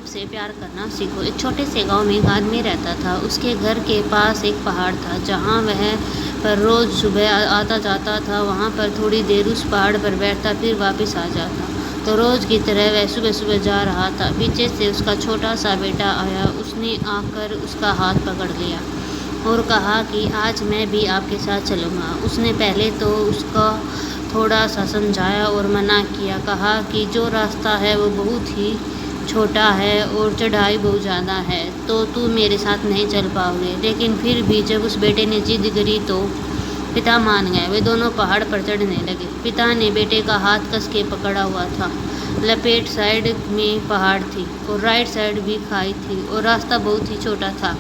आप से प्यार करना सीखो। एक छोटे से गांव में एक आदमी रहता था। उसके घर के पास एक पहाड़ था जहां वह पर रोज सुबह आता जाता था। वहां पर थोड़ी देर उस पहाड़ पर बैठता, फिर वापस आ जाता। तो रोज की तरह वह सुबह सुबह जा रहा था। पीछे से उसका छोटा सा बेटा आया। उसने आकर उसका हाथ पकड़ लिया और कहा कि आज मैं भी आपके साथ चलूँगा। उसने पहले तो उसका थोड़ा सा समझाया और मना किया। कहा कि जो रास्ता है वो बहुत ही छोटा है और चढ़ाई बहुत ज़्यादा है, तो तू मेरे साथ नहीं चल पाओगे। लेकिन फिर भी जब उस बेटे ने जिद करी तो पिता मान गए। वे दोनों पहाड़ पर चढ़ने लगे। पिता ने बेटे का हाथ कस के पकड़ा हुआ था। लपेट साइड में पहाड़ थी और राइट साइड भी खाई थी और रास्ता बहुत ही छोटा था।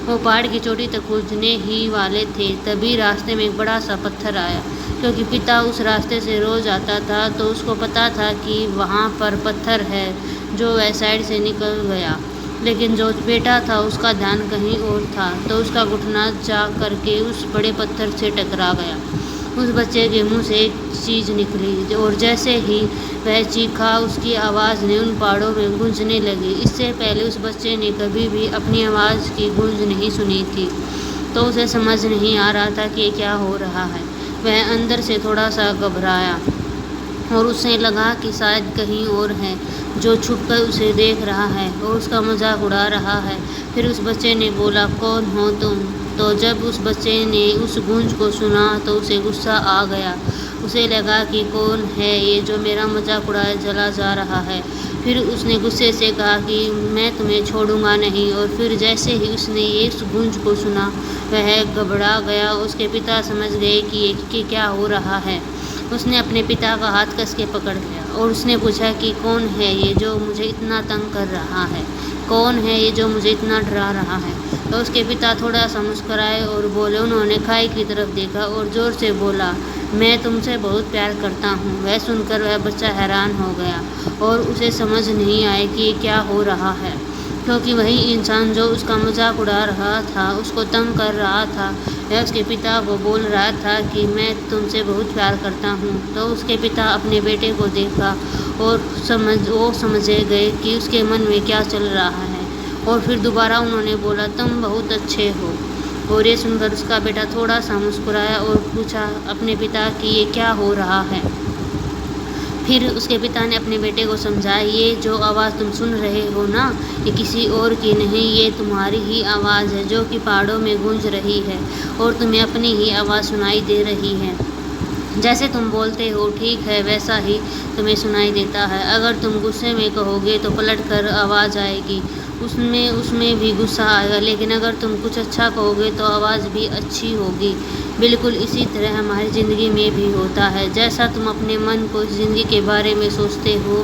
वो पहाड़ की चोटी तक पहुँचने ही वाले थे, तभी रास्ते में एक बड़ा सा पत्थर आया। क्योंकि पिता उस रास्ते से रोज आता था तो उसको पता था कि वहाँ पर पत्थर है, जो वह साइड से निकल गया। लेकिन जो बेटा था उसका ध्यान कहीं और था, तो उसका घुटना जा करके उस बड़े पत्थर से टकरा गया। उस बच्चे के मुंह से एक चीज़ निकली और जैसे ही वह चीखा, उसकी आवाज़ ने उन पहाड़ों में गूंजने लगी। इससे पहले उस बच्चे ने कभी भी अपनी आवाज़ की गूंज नहीं सुनी थी, तो उसे समझ नहीं आ रहा था कि क्या हो रहा है। वह अंदर से थोड़ा सा घबराया और उसे लगा कि शायद कहीं और है जो छुपकर उसे देख रहा है और उसका मजाक उड़ा रहा है। फिर उस बच्चे ने बोला, कौन हो तुम? तो जब उस बच्चे ने उस गूंज को सुना तो उसे गुस्सा आ गया। उसे लगा कि कौन है ये जो मेरा मजाक उड़ाए चला जा रहा है। फिर उसने गुस्से से कहा कि मैं तुम्हें छोड़ूंगा नहीं। और फिर जैसे ही उसने ये उस गूंज को सुना, वह घबरा गया। उसके पिता समझ गए कि क्या हो रहा है। उसने अपने पिता का हाथ कस के पकड़ लिया और उसने पूछा कि कौन है ये जो मुझे इतना तंग कर रहा है? कौन है ये जो मुझे इतना डरा रहा है? तो उसके पिता थोड़ा सा मुस्कुराए और बोले। उन्होंने खाई की तरफ देखा और जोर से बोला, मैं तुमसे बहुत प्यार करता हूँ। वह सुनकर वह बच्चा हैरान हो गया और उसे समझ नहीं आया कि क्या हो रहा है, क्योंकि वही इंसान जो उसका मजाक उड़ा रहा था, उसको तंग कर रहा था, वह उसके पिता को बोल रहा था कि मैं तुमसे बहुत प्यार करता हूँ। तो उसके पिता अपने बेटे को देखा और समझ गए कि उसके मन में क्या चल रहा है। और फिर दोबारा उन्होंने बोला, तुम बहुत अच्छे हो। और ये सुनकर उसका बेटा थोड़ा सा मुस्कुराया और पूछा अपने पिता कि ये क्या हो रहा है। फिर उसके पिता ने अपने बेटे को समझाया, ये जो आवाज़ तुम सुन रहे हो ना, ये किसी और की नहीं, ये तुम्हारी ही आवाज़ है जो कि पहाड़ों में गूंज रही है और तुम्हें अपनी ही आवाज़ सुनाई दे रही है। जैसे तुम बोलते हो ठीक है वैसा ही तुम्हें सुनाई देता है। अगर तुम गुस्से में कहोगे तो पलट कर आवाज़ आएगी, उसमें भी गुस्सा आएगा। लेकिन अगर तुम कुछ अच्छा कहोगे तो आवाज़ भी अच्छी होगी। बिल्कुल इसी तरह हमारी ज़िंदगी में भी होता है। जैसा तुम अपने मन को ज़िंदगी के बारे में सोचते हो,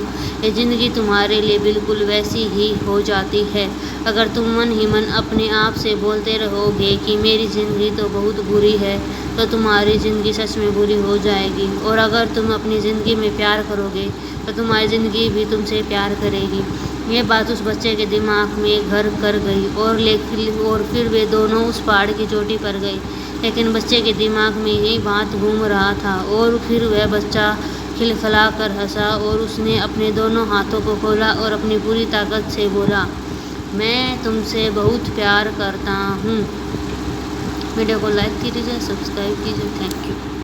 ये ज़िंदगी तुम्हारे लिए बिल्कुल वैसी ही हो जाती है। अगर तुम मन ही मन अपने आप से बोलते रहोगे कि मेरी ज़िंदगी तो बहुत बुरी है, तो तुम्हारी ज़िंदगी सच में बुरी हो जाएगी। और अगर तुम अपनी ज़िंदगी में प्यार करोगे तो तुम्हारी ज़िंदगी भी तुमसे प्यार करेगी। ये बात उस बच्चे के दिमाग में घर कर गई और फिर वे दोनों उस पहाड़ की चोटी पर गए। लेकिन बच्चे के दिमाग में यही बात घूम रहा था और फिर वह बच्चा खिलखिला कर हंसा और उसने अपने दोनों हाथों को खोला और अपनी पूरी ताकत से बोला, मैं तुमसे बहुत प्यार करता हूँ। वीडियो को लाइक कीजिए, सब्सक्राइब कीजिए। Thank you.